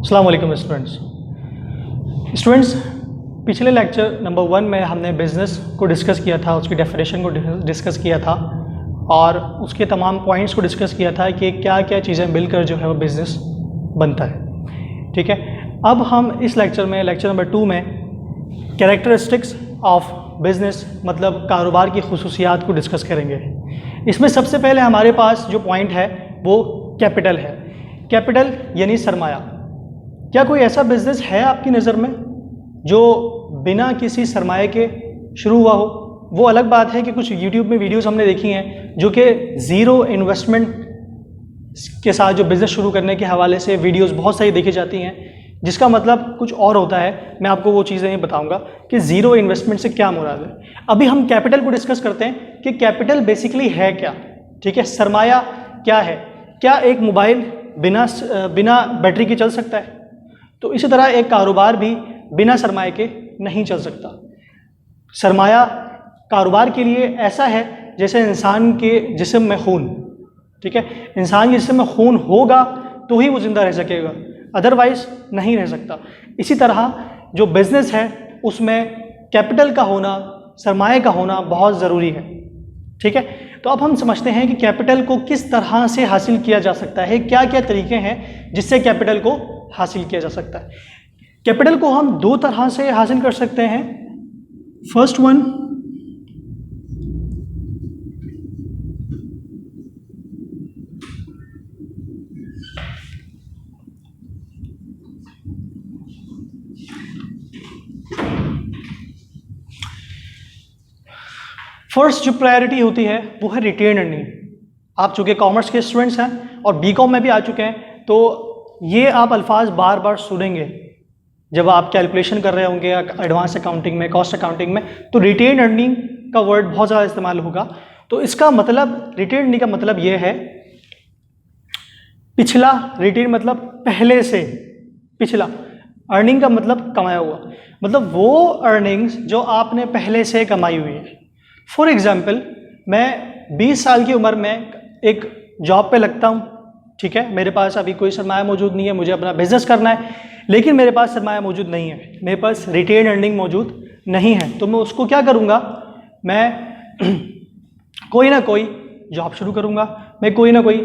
अस्सलाम वालेकुम स्टूडेंट्स, पिछले लेक्चर नंबर 1 में हमने बिज़नेस को डिस्कस किया था, उसकी डेफिनेशन को डिस्कस किया था और उसके तमाम पॉइंट्स को डिस्कस किया था कि क्या क्या चीज़ें मिलकर जो है वो बिज़नेस बनता है। ठीक है, अब हम इस लेक्चर में, लेक्चर नंबर 2 में कैरेक्टरिस्टिक्स ऑफ बिज़नेस मतलब कारोबार की खुसूसियात को डिस्कस करेंगे। इसमें सबसे पहले हमारे पास जो पॉइंट है वो कैपिटल है। कैपिटल यानी सरमाया। क्या कोई ऐसा बिजनेस है आपकी नज़र में जो बिना किसी सरमाए के शुरू हुआ हो? वो अलग बात है कि कुछ यूट्यूब में वीडियोस हमने देखी हैं जो कि ज़ीरो इन्वेस्टमेंट के साथ जो बिज़नेस शुरू करने के हवाले से वीडियोस बहुत सारी देखी जाती हैं, जिसका मतलब कुछ और होता है। मैं आपको वो चीज़ें नहीं बताऊंगा कि ज़ीरो इन्वेस्टमेंट से क्या मुराद है। अभी हम कैपिटल को डिस्कस करते हैं कि कैपिटल बेसिकली है क्या। ठीक है, सरमाया क्या है? क्या एक मोबाइल बिना बैटरी के चल सकता है? तो इसी तरह एक कारोबार भी बिना सरमाए के नहीं चल सकता। सरमाया कारोबार के लिए ऐसा है जैसे इंसान के जिस्म में खून। ठीक है, इंसान के जिस्म में खून होगा तो ही वो जिंदा रह सकेगा, अदरवाइज नहीं रह सकता। इसी तरह जो बिजनेस है उसमें कैपिटल का होना, सरमाए का होना बहुत ज़रूरी है। ठीक है, तो अब हम समझते हैं कि कैपिटल को किस तरह से हासिल किया जा सकता है, क्या क्या तरीके हैं जिससे कैपिटल को हासिल किया जा सकता है। कैपिटल को हम दो तरह से हासिल कर सकते हैं। फर्स्ट वन, फर्स्ट जो प्रायोरिटी होती है वो है रिटेन अर्निंग। आप चूँकि कॉमर्स के स्टूडेंट्स हैं और बीकॉम में भी आ चुके हैं, तो ये आप अल्फाज बार बार सुनेंगे जब आप कैलकुलेशन कर रहे होंगे एडवांस अकाउंटिंग में, कॉस्ट अकाउंटिंग में, तो रिटेन अर्निंग का वर्ड बहुत ज़्यादा इस्तेमाल होगा। तो इसका मतलब, रिटेन अर्निंग का मतलब ये है पिछला, रिटेन मतलब पहले से, पिछला, अर्निंग का मतलब कमाया हुआ, मतलब वो अर्निंग्स जो आपने पहले से कमाई हुई है। फॉर एग्जाम्पल, मैं 20 साल की उम्र में एक जॉब पे लगता हूँ। ठीक है, मेरे पास अभी कोई सरमाया मौजूद नहीं है, मुझे अपना बिजनेस करना है, लेकिन मेरे पास सरमाया मौजूद नहीं है, मेरे पास रिटेन अर्निंग मौजूद नहीं है। तो मैं उसको क्या करूँगा, मैं कोई ना कोई जॉब शुरू करूँगा, मैं कोई ना कोई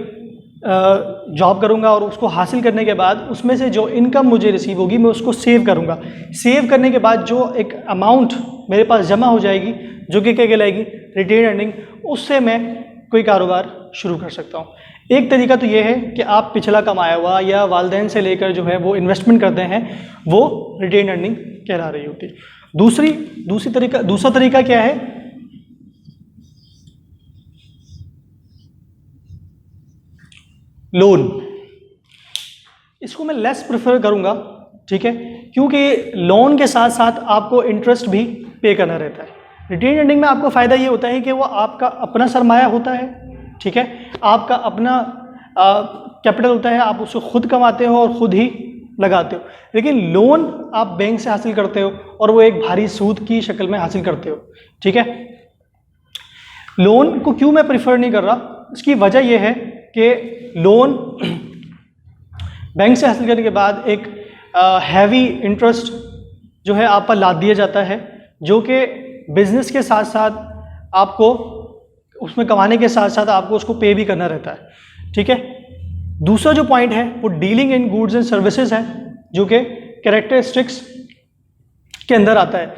जॉब करूँगा और उसको हासिल करने के बाद उसमें से जो इनकम मुझे रिसीव होगी मैं उसको सेव करूँगा। सेव करने के बाद जो एक अमाउंट मेरे पास जमा हो जाएगी जो कि क्या कहलाएगी, रिटेन अर्निंग, उससे मैं कोई कारोबार शुरू कर सकता हूँ। एक तरीका तो ये है कि आप पिछला कमाया हुआ या वालिदैन से लेकर जो है वो इन्वेस्टमेंट करते हैं, वो रिटेन अर्निंग कहला रही होती है। दूसरा तरीका क्या है, लोन। इसको मैं लेस प्रेफर करूंगा। ठीक है, क्योंकि लोन के साथ साथ आपको इंटरेस्ट भी पे करना रहता है। रिटेन अर्निंग में आपको फ़ायदा ये होता है कि वो आपका अपना सरमाया होता है। ठीक है, आपका अपना कैपिटल होता है, आप उसको खुद कमाते हो और खुद ही लगाते हो। लेकिन लोन आप बैंक से हासिल करते हो और वो एक भारी सूद की शक्ल में हासिल करते हो। ठीक है, लोन को क्यों मैं प्रिफर नहीं कर रहा, इसकी वजह यह है कि लोन बैंक से हासिल करने के बाद एक हैवी इंटरेस्ट जो है आप पर लाद दिया जाता है, जो कि बिजनेस के साथ साथ आपको उसमें कमाने के साथ साथ आपको उसको पे भी करना रहता है। ठीक है, दूसरा जो पॉइंट है वो dealing in goods and services है, जो कि कैरेक्टरिस्टिक्स के अंदर आता है।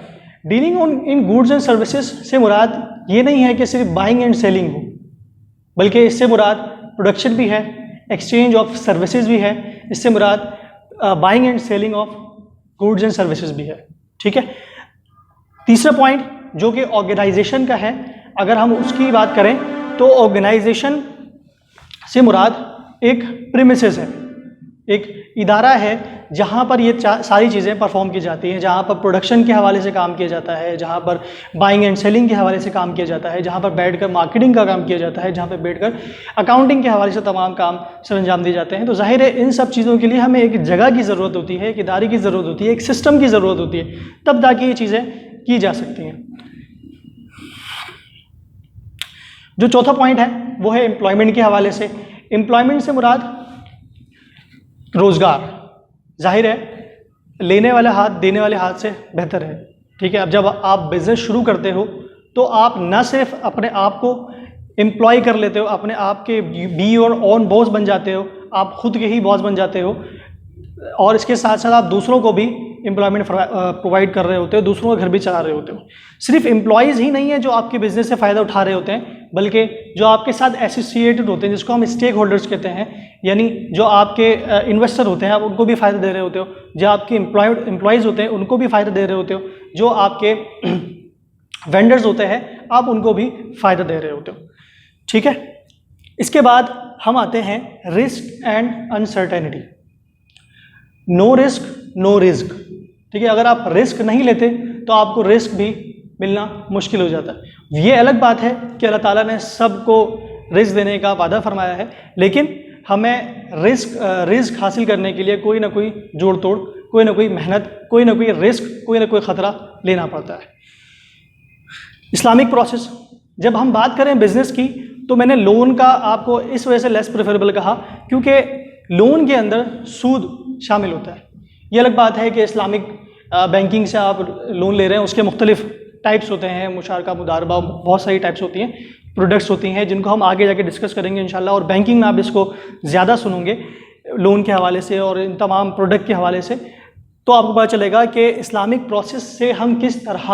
Dealing in goods and services से मुराद ये नहीं है कि सिर्फ बाइंग एंड सेलिंग हो, बल्कि इससे मुराद प्रोडक्शन भी है, एक्सचेंज ऑफ सर्विसेज भी है, इससे मुराद buying and selling of goods and services भी है। ठीक है, तीसरा पॉइंट जो कि ऑर्गेनाइजेशन का है, अगर हम उसकी बात करें तो ऑर्गेनाइजेशन से मुराद एक प्रीमिसेस है, एक इदारा है जहाँ पर ये सारी चीज़ें परफॉर्म की जाती हैं, जहाँ पर प्रोडक्शन के हवाले से काम किया जाता है, जहाँ पर बाइंग एंड सेलिंग के हवाले से काम किया जाता है, जहाँ पर बैठकर मार्केटिंग का काम किया जाता है, जहाँ पर बैठकर अकाउंटिंग के हवाले से तमाम काम सर अंजाम दिए जाते हैं। तो जाहिर है इन सब चीज़ों के लिए हमें एक जगह की ज़रूरत होती है, एक इदारे की ज़रूरत होती है, एक सिस्टम की ज़रूरत होती है, तब ताकि ये चीज़ें की जा सकती हैं। जो चौथा पॉइंट है वो है एम्प्लॉयमेंट के हवाले से। एम्प्लॉयमेंट से मुराद रोज़गार। जाहिर है लेने वाला हाथ देने वाले हाथ से बेहतर है, ठीक है। अब जब आप बिजनेस शुरू करते हो तो आप न सिर्फ अपने आप को एम्प्लॉय कर लेते हो, अपने आप के बी और ऑन बॉस बन जाते हो, आप खुद के ही बॉस बन जाते हो, और इसके साथ साथ आप दूसरों को भी एम्प्लॉयमेंट प्रोवाइड कर रहे होते हो, दूसरों का घर भी चला रहे होते हो। सिर्फ एम्प्लॉयज़ ही नहीं है जो आपके बिजनेस से फ़ायदा उठा रहे होते हैं, बल्कि जो आपके साथ एसोसिएटेड होते हैं, जिसको हम स्टेक होल्डर्स कहते हैं, यानी जो आपके इन्वेस्टर होते हैं, आप उनको भी फ़ायदा दे रहे होते हो, जो आपके एम्प्लॉयज़ होते हैं उनको भी फ़ायदा दे रहे होते हो, जो आपके वेंडर्स होते हैं आप उनको भी फ़ायदा दे रहे होते हो, ठीक है। इसके बाद हम आते हैं risk and uncertainty. No risk no risk, ठीक है। अगर आप रिस्क नहीं लेते तो आपको रिस्क भी मिलना मुश्किल हो जाता है। ये अलग बात है कि अल्लाह ताला ने सबको रिस्क देने का वादा फरमाया है, लेकिन हमें रिस्क हासिल करने के लिए कोई ना कोई जोड़ तोड़, कोई ना कोई मेहनत, कोई ना कोई रिस्क, कोई ना कोई ख़तरा लेना पड़ता है। इस्लामिक प्रोसेस, जब हम बात करें बिजनेस की तो मैंने लोन का आपको इस वजह से लेस प्रेफरेबल कहा क्योंकि लोन के अंदर सूद शामिल होता है। ये अलग बात है कि इस्लामिक बैंकिंग से आप लोन ले रहे हैं, उसके मुख्तलिफ टाइप्स होते हैं, मुशारका, मुदारबा, बहुत सारी टाइप्स होती हैं, प्रोडक्ट्स होती हैं, जिनको हम आगे जाके डिस्कस करेंगे इंशाल्लाह। और बैंकिंग में आप इसको ज़्यादा सुनोगे लोन के हवाले से और इन तमाम प्रोडक्ट के हवाले से, तो आपको पता चलेगा कि इस्लामिक प्रोसेस से हम किस तरह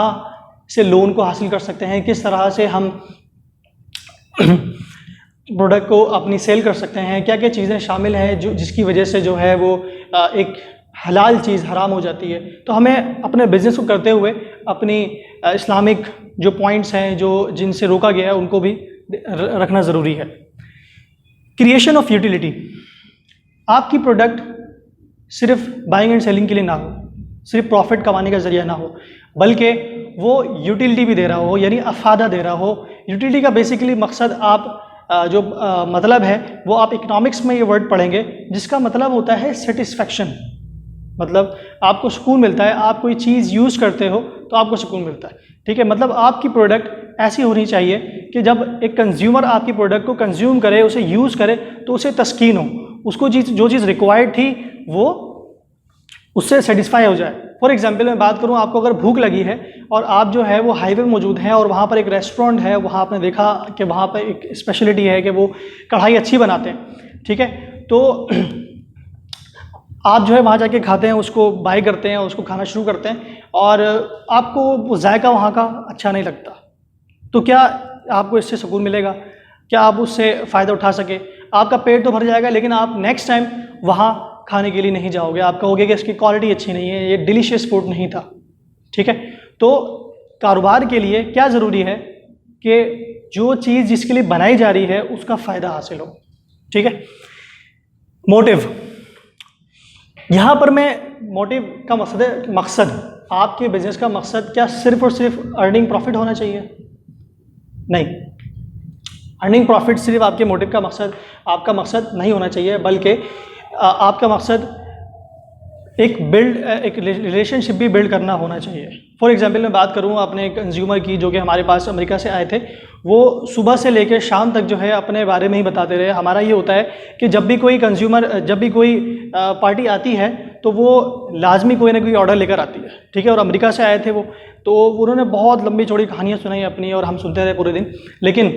से लोन को हासिल कर सकते हैं, किस तरह से हम प्रोडक्ट को अपनी सेल कर सकते हैं, क्या क्या चीज़ें शामिल हैं जो जिसकी वजह से जो है वो एक हलाल चीज़ हराम हो जाती है। तो हमें अपने बिज़नेस को करते हुए अपनी इस्लामिक जो पॉइंट्स हैं जो जिनसे रोका गया है उनको भी रखना ज़रूरी है। क्रिएशन ऑफ यूटिलिटी, आपकी प्रोडक्ट सिर्फ बाइंग एंड सेलिंग के लिए ना हो, सिर्फ प्रॉफिट कमाने का ज़रिया ना हो, बल्कि वो यूटिलिटी भी दे रहा हो, यानी अफादा दे रहा हो। यूटिलिटी का बेसिकली मकसद आप मतलब है वो आप इकोनॉमिक्स में ये वर्ड पढ़ेंगे, जिसका मतलब होता है सेटिस्फैक्शन। मतलब आपको सुकून मिलता है, आप कोई चीज़ यूज़ करते हो तो आपको सुकून मिलता है, ठीक है। मतलब आपकी प्रोडक्ट ऐसी होनी चाहिए कि जब एक कंज्यूमर आपकी प्रोडक्ट को कंज्यूम करे, उसे यूज़ करे, तो उसे तस्कीन हो, उसको जो चीज़ रिक्वायर्ड थी वो उससे सेटिस्फाई हो जाए। फॉर एग्जांपल मैं बात करूं, आपको अगर भूख लगी है और आप जो है वो हाईवे में मौजूद हैं और वहाँ पर एक रेस्टोरेंट है, वहाँ आपने देखा कि वहाँ पर एक स्पेशलिटी है कि वो कढ़ाई अच्छी बनाते हैं, ठीक है। तो आप जो है वहाँ जाके खाते हैं, उसको बाय करते हैं, उसको खाना शुरू करते हैं और आपको वो जायका वहाँ का अच्छा नहीं लगता, तो क्या आपको इससे सुकून मिलेगा? क्या आप उससे फ़ायदा उठा सके? आपका पेट तो भर जाएगा, लेकिन आप नेक्स्ट टाइम वहाँ खाने के लिए नहीं जाओगे, आप कहोगे कि इसकी क्वालिटी अच्छी नहीं है, ये डिलीशियस फूड नहीं था, ठीक है। तो कारोबार के लिए क्या ज़रूरी है कि जो चीज़ जिसके लिए बनाई जा रही है उसका फ़ायदा हासिल हो, ठीक है। मोटिव, यहाँ पर मैं मोटिव का मकसद आपके बिजनेस का मकसद क्या सिर्फ और सिर्फ अर्निंग प्रॉफिट होना चाहिए? नहीं, अर्निंग प्रॉफिट सिर्फ आपके मोटिव का मकसद, आपका मकसद नहीं होना चाहिए, बल्कि आपका मकसद एक रिलेशनशिप भी बिल्ड करना होना चाहिए। फॉर एग्जांपल मैं बात करूँ अपने कंज्यूमर की, जो कि हमारे पास अमेरिका से आए थे, वो सुबह से लेकर शाम तक जो है अपने बारे में ही बताते रहे। हमारा ये होता है कि जब भी कोई कंज्यूमर, जब भी कोई पार्टी आती है तो वो लाजमी कोई ना कोई ऑर्डर लेकर आती है, ठीक है। और अमेरिका से आए थे वो, तो उन्होंने बहुत लंबी चौड़ी कहानियाँ सुनाई अपनी और हम सुनते रहे पूरे दिन, लेकिन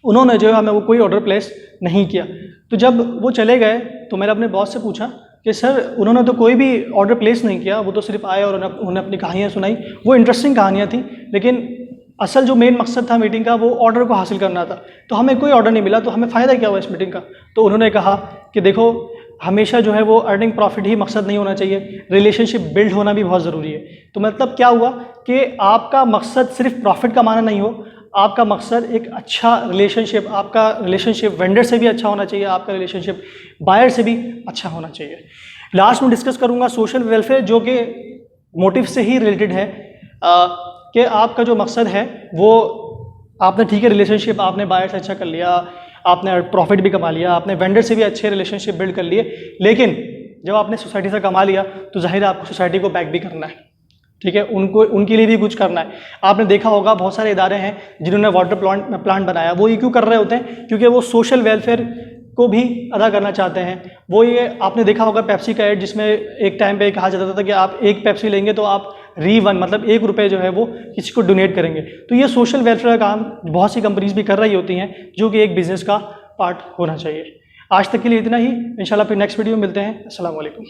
उन्होंने जो है हमें वो कोई ऑर्डर प्लेस नहीं किया। तो जब वो चले गए तो मैंने अपने बॉस से पूछा कि सर उन्होंने तो कोई भी ऑर्डर प्लेस नहीं किया, वो तो सिर्फ आए और उन्होंने अपनी कहानियाँ सुनाई। वो इंटरेस्टिंग कहानियाँ थी, लेकिन असल जो मेन मकसद था मीटिंग का वो ऑर्डर को हासिल करना था। तो हमें कोई ऑर्डर नहीं मिला, तो हमें फ़ायदा क्या हुआ इस मीटिंग का? तो उन्होंने कहा कि देखो, हमेशा जो है वो अर्निंग प्रॉफिट ही मकसद नहीं होना चाहिए, रिलेशनशिप बिल्ड होना भी बहुत ज़रूरी है। तो मतलब क्या हुआ कि आपका मकसद सिर्फ प्रॉफिट कमाना नहीं हो, आपका मकसद एक अच्छा रिलेशनशिप, आपका रिलेशनशिप वेंडर से भी अच्छा होना चाहिए, आपका रिलेशनशिप बायर से भी अच्छा होना चाहिए। लास्ट में डिस्कस करूंगा सोशल वेलफेयर, जो कि मोटिव से ही रिलेटेड है, कि आपका जो मकसद है वो आपने, ठीक है, रिलेशनशिप आपने बायर से अच्छा कर लिया, आपने प्रॉफिट भी कमा लिया, आपने वेंडर से भी अच्छे रिलेशनशिप बिल्ड कर लिए, लेकिन जब आपने सोसाइटी से कमा लिया तो जाहिर है आपको सोसाइटी को बैक भी करना है, ठीक है, उनके लिए भी कुछ करना है। आपने देखा होगा बहुत सारे इदारे हैं जिन्होंने वाटर प्लांट बनाया, वो ये क्यों कर रहे होते हैं? क्योंकि वो सोशल वेलफेयर को भी अदा करना चाहते हैं। वो ये आपने देखा होगा पेप्सी का ऐड, जिसमें एक टाइम पे कहा जाता था कि आप एक पेप्सी लेंगे तो आप री1 मतलब ₹1 जो है वो किसी को डोनेट करेंगे। तो ये सोशल वेलफेयर का काम बहुत सी कंपनीज भी कर रही होती हैं, जो कि एक बिजनेस का पार्ट होना चाहिए। आज तक के लिए इतना ही, इंशाल्लाह फिर नेक्स्ट वीडियो में मिलते हैं। अस्सलाम वालेकुम।